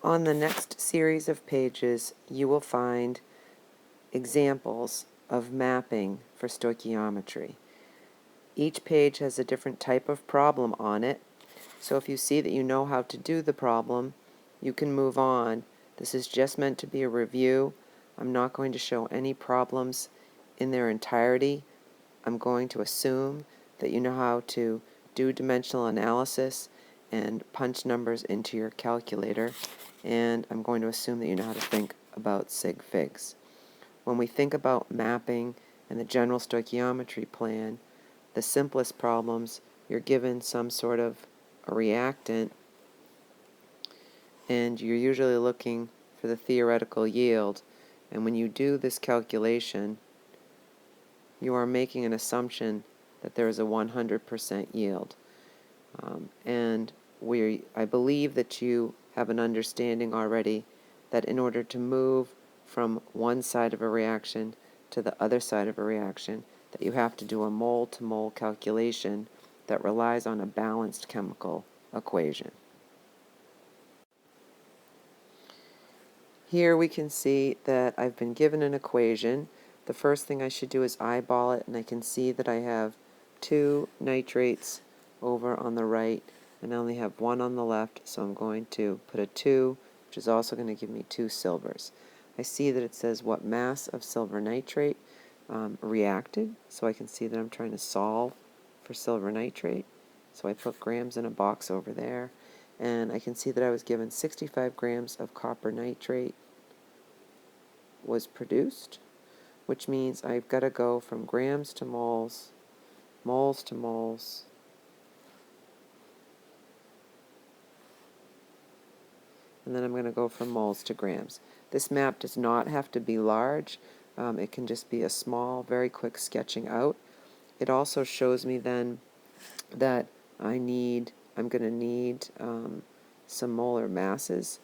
On the next series of pages, you will find examples of mapping for stoichiometry. Each page has a different type of problem on it, so if you see that you know how to do the problem, you can move on. This is just meant to be a review. I'm not going to show any problems in their entirety. I'm going to assume that you know how to do dimensional analysis and punch numbers into your calculator, and I'm going to assume that you know how to think about sig figs. When we think about mapping and the general stoichiometry plan, the simplest problems, you're given some sort of a reactant, and you're usually looking for the theoretical yield. And when you do this calculation, you are making an assumption that there is a 100% yield. And I believe that you have an understanding already that in order to move from one side of a reaction to the other side of a reaction, that you have to do a mole-to-mole calculation that relies on a balanced chemical equation. Here we can see that I've been given an equation. The first thing I should do is eyeball it, and I can see that I have 2 nitrates over on the right, and I only have 1 on the left, so I'm going to put a 2, which is also going to give me 2 silvers. I see that it says what mass of silver nitrate reacted, so I can see that I'm trying to solve for silver nitrate. So I put grams in a box over there, and I can see that I was given 65 grams of copper nitrate was produced, which means I've got to go from grams to moles, moles to moles, and then I'm going to go from moles to grams. This map does not have to be large. It can just be a small, very quick sketching out. It also shows me then that I'm going to need some molar masses.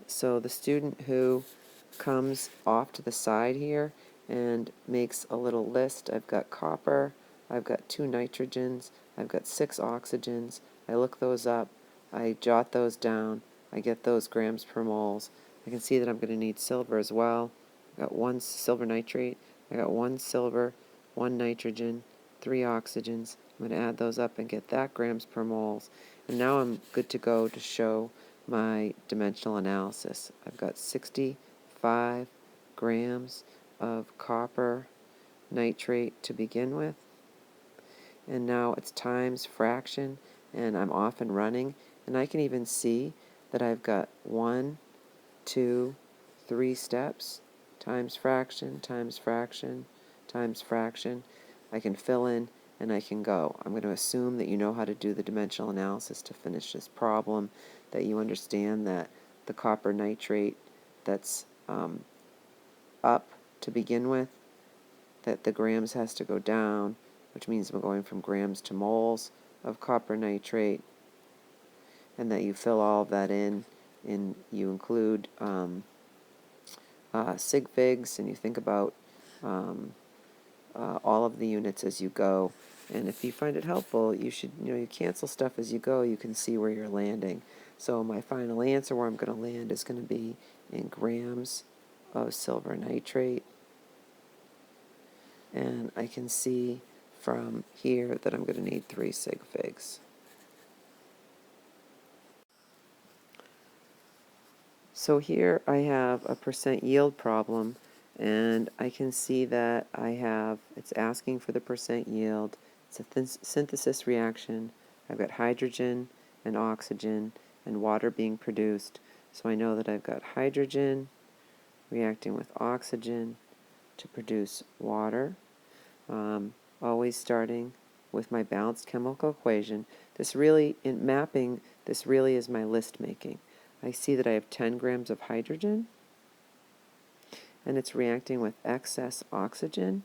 So the student who comes off to the side here and makes a little list, I've got copper, I've got 2 nitrogens, I've got 6 oxygens, I look those up, I jot those down, I get those grams per moles. I can see that I'm going to need silver as well. I've got 1 silver nitrate, I got 1 silver, 1 nitrogen, 3 oxygens. I'm going to add those up and get that grams per moles. And now I'm good to go to show my dimensional analysis. I've got 65 grams of copper nitrate to begin with. And now it's times fraction, and I'm off and running. And I can even see that I've got 1, 2, 3 steps, times fraction, times fraction, times fraction. I can fill in and I can go. I'm going to assume that you know how to do the dimensional analysis to finish this problem, that you understand that the copper nitrate that's up to begin with, that the grams has to go down, which means we're going from grams to moles of copper nitrate, and that you fill all of that in and you include sig figs, and you think about all of the units as you go. And if you find it helpful, you should, you cancel stuff as you go. You can see where you're landing. So my final answer where I'm going to land is going to be in grams of silver nitrate. And I can see from here that I'm going to need 3 sig figs. So here I have a percent yield problem, and I can see that it's asking for the percent yield. It's a synthesis reaction. I've got hydrogen and oxygen and water being produced. So I know that I've got hydrogen reacting with oxygen to produce water. Always starting with my balanced chemical equation. In mapping, this really is my list making. I see that I have 10 grams of hydrogen, and it's reacting with excess oxygen,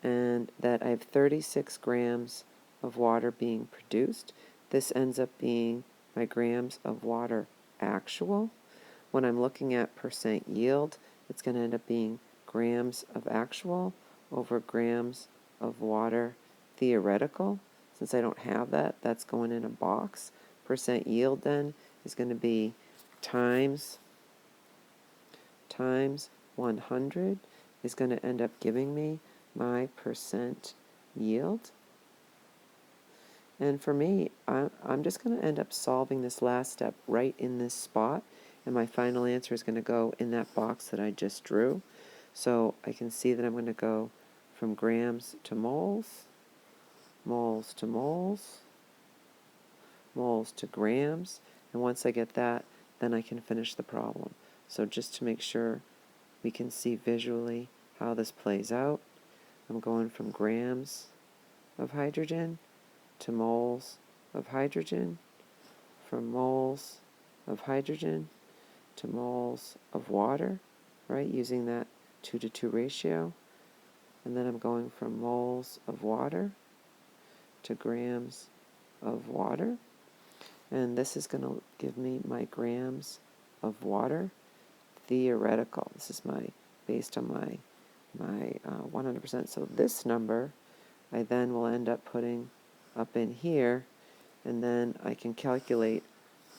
and that I have 36 grams of water being produced. This ends up being my grams of water actual. When I'm looking at percent yield, it's going to end up being grams of actual over grams of water theoretical. Since I don't have that, that's going in a box. Percent yield then is going to be times 100 is going to end up giving me my percent yield. And for me, I'm just going to end up solving this last step right in this spot, and my final answer is going to go in that box that I just drew. So I can see that I'm going to go from grams to moles, moles to moles, moles to grams, and once I get that, then I can finish the problem. So just to make sure we can see visually how this plays out, I'm going from grams of hydrogen to moles of hydrogen, from moles of hydrogen to moles of water, right, using that 2-to-2 ratio. And then I'm going from moles of water to grams of water. And this is going to give me my grams of water theoretical. This is based on my 100%. So this number I then will end up putting up in here, and then I can calculate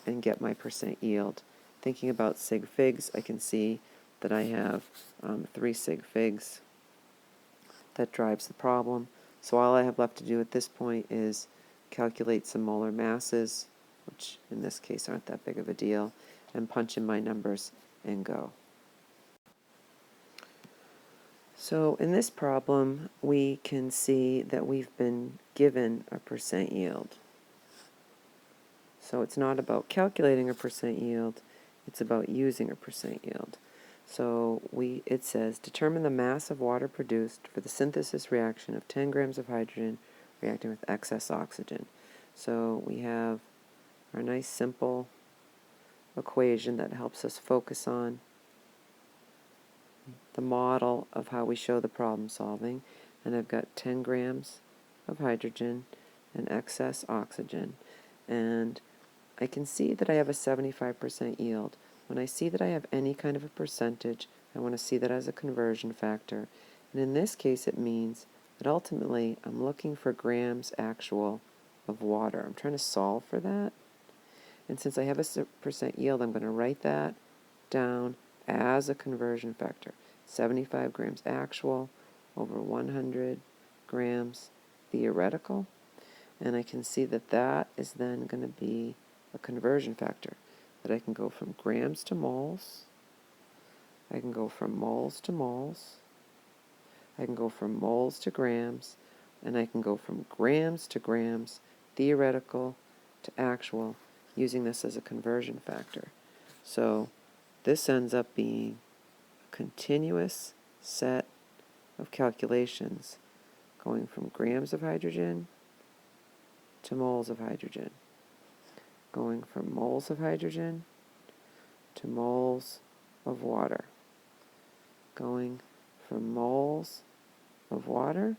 and get my percent yield. Thinking about sig figs, I can see that I have 3 sig figs. That drives the problem. So all I have left to do at this point is calculate some molar masses, which in this case aren't that big of a deal, and punch in my numbers and go. So in this problem, we can see that we've been given a percent yield. So it's not about calculating a percent yield, it's about using a percent yield. So it says, determine the mass of water produced for the synthesis reaction of 10 grams of hydrogen reacting with excess oxygen. So we have our nice simple equation that helps us focus on the model of how we show the problem solving. And I've got 10 grams of hydrogen and excess oxygen. And I can see that I have a 75% yield. When I see that I have any kind of a percentage, I want to see that as a conversion factor. And in this case, it means that ultimately I'm looking for grams actual of water. I'm trying to solve for that. And since I have a percent yield, I'm going to write that down as a conversion factor. 75 grams actual over 100 grams theoretical. And I can see that that is then going to be a conversion factor, that I can go from grams to moles, I can go from moles to moles, I can go from moles to grams, and I can go from grams to grams, theoretical to actual, using this as a conversion factor. So this ends up being a continuous set of calculations going from grams of hydrogen to moles of hydrogen, going from moles of hydrogen to moles of water, going from moles of water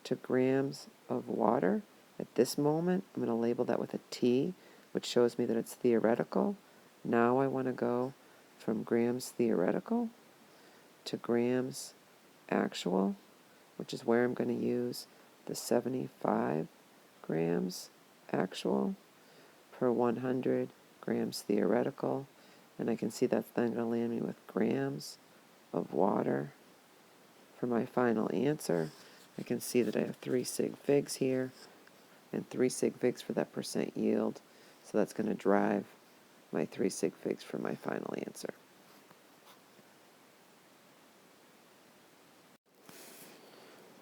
to grams of water. At this moment, I'm going to label that with a T, which shows me that it's theoretical. Now I want to go from grams theoretical to grams actual, which is where I'm going to use the 75 grams actual per 100 grams theoretical, and I can see that's then going to land me with grams of water for my final answer. I can see that I have 3 sig figs here and 3 sig figs for that percent yield, so that's going to drive my 3 sig figs for my final answer.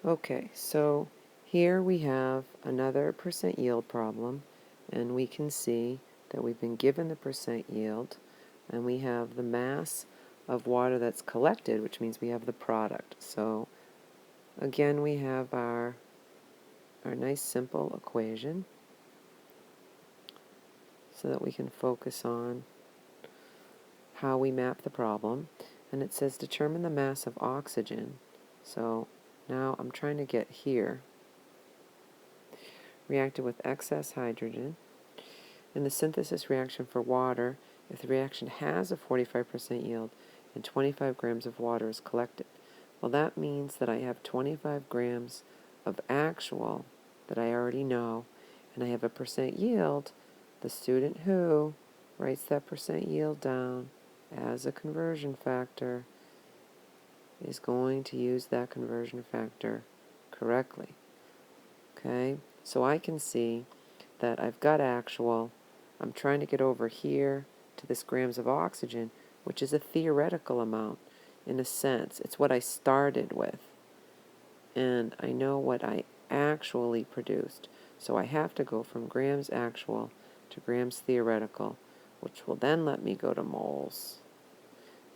Okay, so here we have another percent yield problem, and we can see that we've been given the percent yield, and we have the mass of water that's collected, which means we have the product. So again, we have our nice simple equation so that we can focus on how we map the problem. And it says determine the mass of oxygen. So now I'm trying to get here. Reacted with excess hydrogen. In the synthesis reaction for water, if the reaction has a 45% yield and 25 grams of water is collected. Well, that means that I have 25 grams of actual that I already know, and I have a percent yield, the student who writes that percent yield down as a conversion factor, is going to use that conversion factor correctly. Okay, so I can see that I've got actual. I'm trying to get over here to this grams of oxygen, which is a theoretical amount in a sense. It's what I started with. And I know what I actually produced. So I have to go from grams actual to grams theoretical, which will then let me go to moles,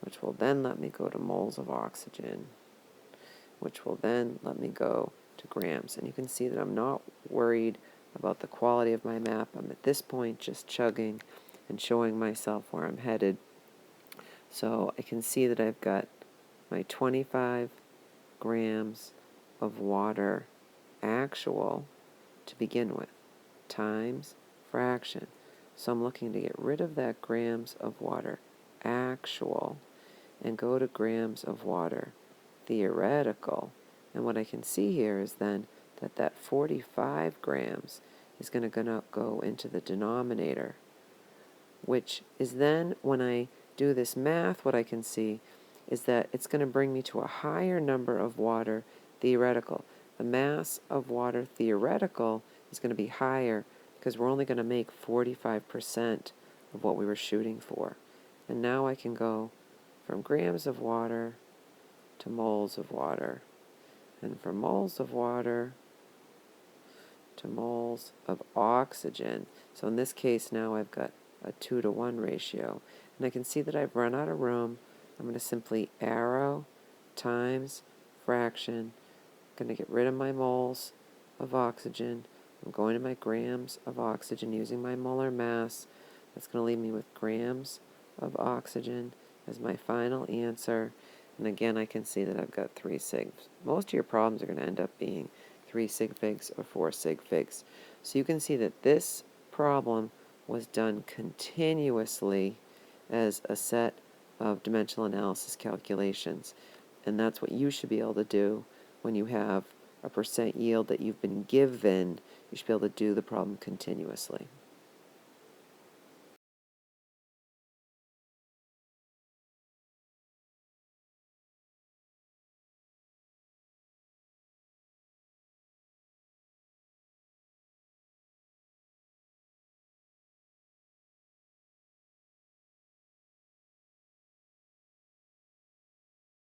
which will then let me go to moles of oxygen, which will then let me go to grams. And you can see that I'm not worried about the quality of my map. I'm at this point just chugging and showing myself where I'm headed. So I can see that I've got my 25 grams of water actual to begin with, times fraction. So I'm looking to get rid of that grams of water actual and go to grams of water theoretical. And what I can see here is then that 45 grams is going to go into the denominator, which is then, when I do this math, what I can see is that it's going to bring me to a higher number of water theoretical. The mass of water theoretical is going to be higher because we're only going to make 45% of what we were shooting for. And now I can go from grams of water to moles of water, and from moles of water to moles of oxygen. So in this case now I've got a 2-to-1 ratio. And I can see that I've run out of room. I'm going to simply arrow times fraction. I'm going to get rid of my moles of oxygen. I'm going to my grams of oxygen using my molar mass. That's going to leave me with grams of oxygen as my final answer. And again, I can see that I've got 3 sigs. Most of your problems are going to end up being 3 sig figs or 4 sig figs. So you can see that this problem was done continuously as a set of dimensional analysis calculations. And that's what you should be able to do when you have a percent yield that you've been given. You should be able to do the problem continuously.